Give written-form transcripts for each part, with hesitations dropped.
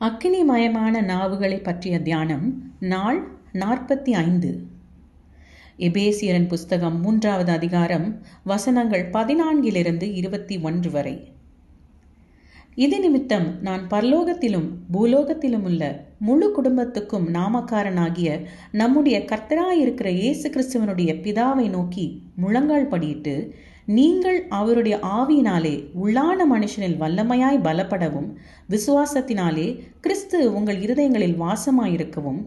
அக்கினிமயமான நாவுகளை பற்றிய தியானம் நாள் 45. எபேசியரின் புஸ்தகம் 3வது அதிகாரம் வசனங்கள் 14-21 வரை. இது நிமித்தம் நான் பரலோகத்திலும் பூலோகத்திலும் உள்ள முழு குடும்பத்துக்கும் நாமக்காரனாகிய நம்முடைய கர்த்தராயிருக்கிற இயேசு கிறிஸ்துவனுடைய பிதாவை நோக்கி முழங்கால் படியிட்டு, நீங்கள் அவருடைய ஆவியினாலே உள்ளான மனுஷனில் வல்லமையாய் பலப்படவும், விசுவாசத்தினாலே கிறிஸ்து உங்கள் இருதயங்களில் வாசமாயிருக்கவும்,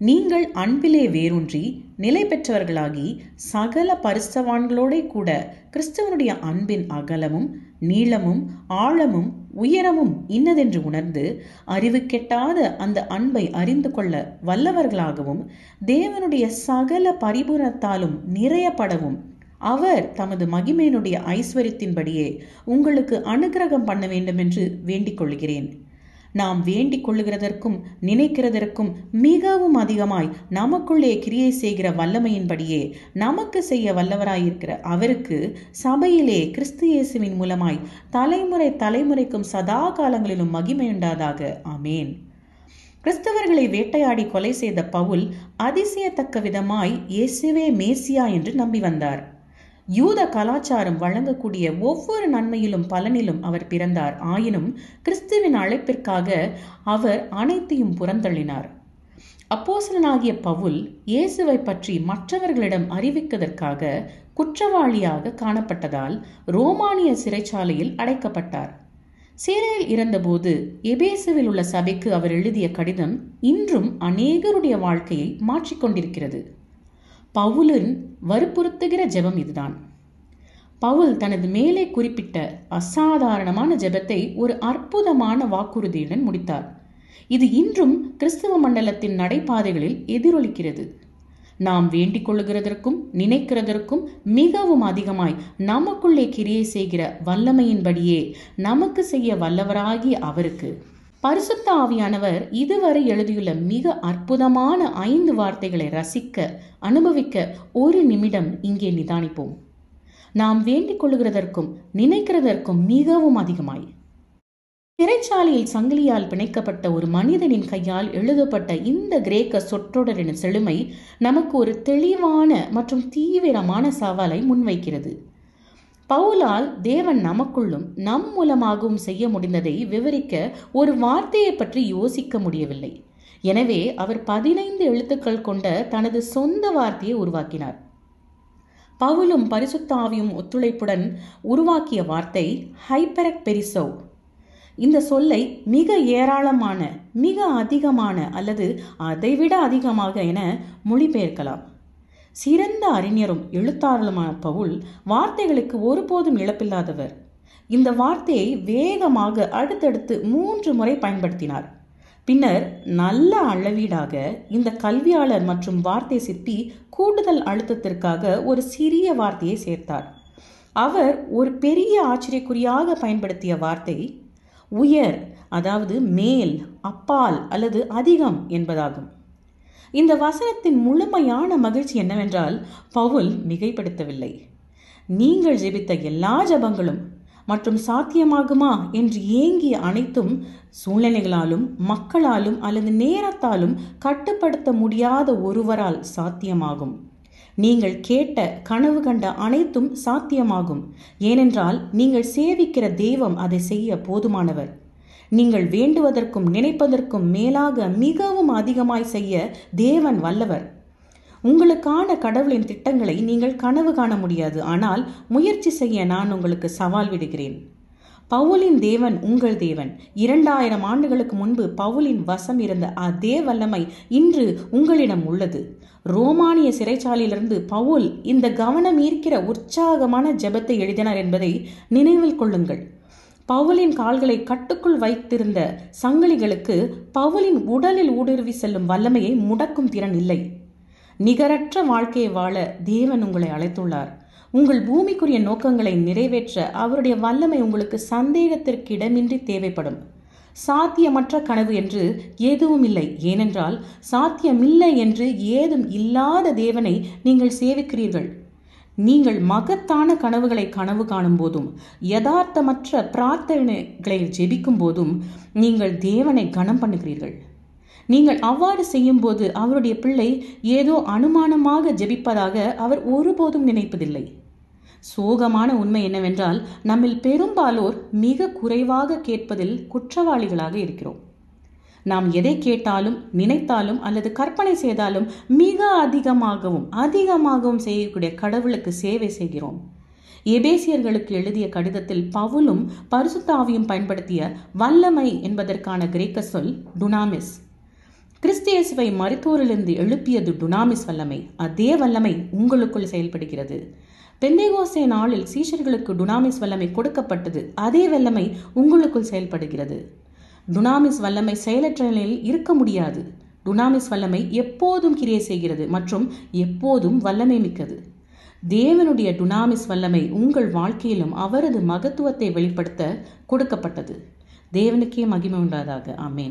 நீங்கள் அன்பிலே வேரூன்றி நிலை பெற்றவர்களாகி சகல பரிசுத்தவான்களோட கூட கிறிஸ்துவனுடைய அன்பின் அகலமும் நீளமும் ஆழமும் உயரமும் இன்னதென்று உணர்ந்து அறிவு கெட்டாத அந்த அன்பை அறிந்து கொள்ள வல்லவர்களாகவும், தேவனுடைய சகல பரிபூரணத்தாலும் நிறையப்படவும் அவர் தமது மகிமையினுடைய ஐஸ்வர்யத்தின்படியே உங்களுக்கு அனுக்கிரகம் பண்ண வேண்டும் என்று வேண்டிக் கொள்கிறேன். நாம் வேண்டிக் கொள்ளுகிறதற்கும் நினைக்கிறதற்கும் மிகவும் அதிகமாய் நமக்குள்ளே கிரியை செய்கிற வல்லமையின்படியே நமக்கு செய்ய வல்லவராயிருக்கிற அவருக்கு சபையிலே கிறிஸ்து இயேசுவின் மூலமாய் தலைமுறை தலைமுறைக்கும் சதா காலங்களிலும் மகிமையுண்டாதாக. ஆமேன். கிறிஸ்தவர்களை வேட்டையாடி கொலை செய்த பவுல் அதிசயத்தக்க விதமாய் இயேசுவே மேசியா என்று நம்பி வந்தார். யூத கலாச்சாரம் வழங்கக்கூடிய ஒவ்வொரு நன்மையிலும் பலனிலும் அவர் பிறந்தார். ஆயினும் கிறிஸ்துவின் அழைப்பிற்காக அவர் அனைத்தையும் புறந்தள்ளினார். அப்போஸ்தலனாகிய பவுல் இயேசுவை பற்றி மற்றவர்களிடம் அறிவிப்பதற்காக குற்றவாளியாக காணப்பட்டதால் ரோமானிய சிறைச்சாலையில் அடைக்கப்பட்டார். சிறையில் இருந்தபோது எபேசுவில் உள்ள சபைக்கு அவர் எழுதிய கடிதம் இன்றும் அநேகருடைய வாழ்க்கையை மாற்றிக்கொண்டிருக்கிறது. பவுலின் வற்புறுத்துகிற ஜெபம் இதுதான். பவுல் தனது மேலே குறிப்பிட்ட அசாதாரணமான ஜெபத்தை ஒரு அற்புதமான வாக்குறுதியுடன் முடித்தார். இது இன்றும் கிறிஸ்தவ மண்டலத்தின் நடைபாதைகளில் எதிரொலிக்கிறது. நாம் வேண்டிக் கொள்ளுகிறதற்கும் நினைக்கிறதற்கும் மிகவும் அதிகமாய் நமக்குள்ளே கிரியை செய்கிற வல்லமையின்படியே நமக்கு செய்ய வல்லவராகிய அவருக்கு பரிசுத்த ஆவியானவர் இதுவரை எழுதியுள்ள மிக அற்புதமான 5 வார்த்தைகளை ரசிக்க அனுபவிக்க ஒரு நிமிடம் இங்கே நிதானிப்போம். நாம் வேண்டிக் கொள்ளுகிறதற்கும் நினைக்கிறதற்கும் மிகவும் அதிகமாய். சிறைச்சாலையில் சங்கிலியால் பிணைக்கப்பட்ட ஒரு மனிதனின் கையால் எழுதப்பட்ட இந்த கிரேக்க சொற்றொடரின் செழுமை நமக்கு ஒரு தெளிவான மற்றும் தீவிரமான சவாலை முன்வைக்கிறது. பவுலால் தேவன் நமக்குள்ளும் நம் மூலமாகவும் செய்ய முடிந்ததை விவரிக்க ஒரு வார்த்தையை பற்றி யோசிக்க முடியவில்லை. எனவே அவர் 15 எழுத்துக்கள் கொண்ட தனது சொந்த வார்த்தையை உருவாக்கினார். பவுலும் பரிசுத்த ஆவியும் ஒத்துழைப்புடன் உருவாக்கிய வார்த்தை ஹைப்பெரக் பெரிசோ. இந்த சொல்லை மிக ஏராளமான, மிக அதிகமான அல்லது அதைவிட அதிகமாக என மொழிபெயர்க்கலாம். சிறந்த அறிஞரும் எழுத்தாளருமான பவுல் வார்த்தைகளுக்கு ஒருபோதும் இழப்பில்லாதவர். இந்த வார்த்தையை வேகமாக அடுத்தடுத்து 3 முறை பயன்படுத்தினார். பின்னர் நல்ல அளவீடாக இந்த கல்வியாளர் மற்றும் வார்த்தை சிற்பி கூடுதல் அழுத்தத்திற்காக ஒரு சிறிய வார்த்தையை சேர்த்தார். அவர் ஒரு பெரிய ஆச்சரியக்குறியாக பயன்படுத்திய வார்த்தை உயர், அதாவது மேல், அப்பால் அல்லது அதிகம் என்பதாகும். இந்த வசனத்தின் முழுமையான மகிழ்ச்சி என்னவென்றால் பவுல் மிகைப்படுத்தவில்லை. நீங்கள் ஜெபித்த எல்லா ஜெபங்களும் மற்றும் சாத்தியமாகுமா என்று ஏங்கிய அனைத்தும் சூழ்நிலைகளாலும் மக்களாலும் அல்லது நேரத்தாலும் கட்டுப்படுத்த முடியாத ஒருவரால் சாத்தியமாகும். நீங்கள் கேட்ட கனவு கண்ட அனைத்தும் சாத்தியமாகும். ஏனென்றால் நீங்கள் சேவிக்கிற தெய்வம் அதை செய்ய போதுமானவர். நீங்கள் வேண்டுவதற்கும் நினைப்பதற்கும் மேலாக மிகவும் அதிகமாய் செய்ய தேவன் வல்லவர். உங்களுக்கான கடவுளின் திட்டங்களை நீங்கள் கனவு காண முடியாது. ஆனால் முயற்சி செய்ய நான் உங்களுக்கு சவால் விடுகிறேன். பவுலின் தேவன் உங்கள் தேவன். 2000 ஆண்டுகளுக்கு முன்பு பவுலின் வசம் இருந்த அதே வல்லமை இன்று உங்களிடம் உள்ளது. ரோமானிய சிறைச்சாலையிலிருந்து பவுல் இந்த கவனம் ஈர்க்கிற உற்சாகமான ஜெபத்தை எழுதினார் என்பதை நினைவில் கொள்ளுங்கள். பவுலின் கால்களை கட்டுக்குள் வைத்திருந்த சங்கிலிகளுக்கு பவுலின் உடலில் ஊடுருவி செல்லும் வல்லமையை முடக்கும் திறன் இல்லை. நிகரற்ற வாழ்க்கையை வாழ தேவன் உங்களை அழைத்துள்ளார். உங்கள் பூமிக்குரிய நோக்கங்களை நிறைவேற்ற அவருடைய வல்லமை உங்களுக்கு சந்தேகத்திற்கு இடமின்றி தேவைப்படும். சாத்தியமற்ற கனவு என்று எதுவும் இல்லை. ஏனென்றால் சாத்தியமில்லை என்று ஏதும் இல்லாத தேவனை நீங்கள் சேவிக்கிறீர்கள். நீங்கள் மகத்தான கனவுகளை கனவு காணும் போதும் யதார்த்தமற்ற பிரார்த்தனைகளை ஜெபிக்கும் போதும் நீங்கள் தேவனை கனம் பண்ணுகிறீர்கள். நீங்கள் அவ்வாறு செய்யும் போது அவருடைய பிள்ளை ஏதோ அனுமானமாக ஜெபிப்பதாக அவர் ஒருபோதும் நினைப்பதில்லை. சோகமான உண்மை என்னவென்றால், நம்மில் பெரும்பாலோர் மிக குறைவாக கேட்பதில் குற்றவாளிகளாக இருக்கிறோம். நாம் எதை கேட்டாலும் நினைத்தாலும் அல்லது கற்பனை செய்தாலும் மிக அதிகமாகவும் செய்யக்கூடிய கடவுளுக்கு சேவை செய்கிறோம். எபேசியர்களுக்கு எழுதிய கடிதத்தில் பவுலும் பரிசுத்த ஆவியும் பயன்படுத்திய வல்லமை என்பதற்கான கிரேக்க சொல் டுனாமிஸ். கிறிஸ்து இயேசுவை மரித்தோரிலிருந்து எழுப்பியது டுனாமிஸ் வல்லமை. அதே வல்லமை உங்களுக்குள் செயல்படுகிறது. பெந்தேகோஸ்தே நாளில் சீஷர்களுக்கு டுனாமிஸ் வல்லமை கொடுக்கப்பட்டது. அதே வல்லமை உங்களுக்குள் செயல்படுகிறது. டுனாமிஸ் வல்லமை செயலற்ற நிலையில் இருக்க முடியாது. டுனாமிஸ் வல்லமை எப்போதும் கிரியை செய்கிறது மற்றும் எப்போதும் வல்லமை மிக்கது. தேவனுடைய டுனாமிஸ் வல்லமை உங்கள் வாழ்க்கையிலும் அவரது மகத்துவத்தை வெளிப்படுத்த கொடுக்கப்பட்டது. தேவனுக்கே மகிமை உண்டாதாக. ஆமேன்.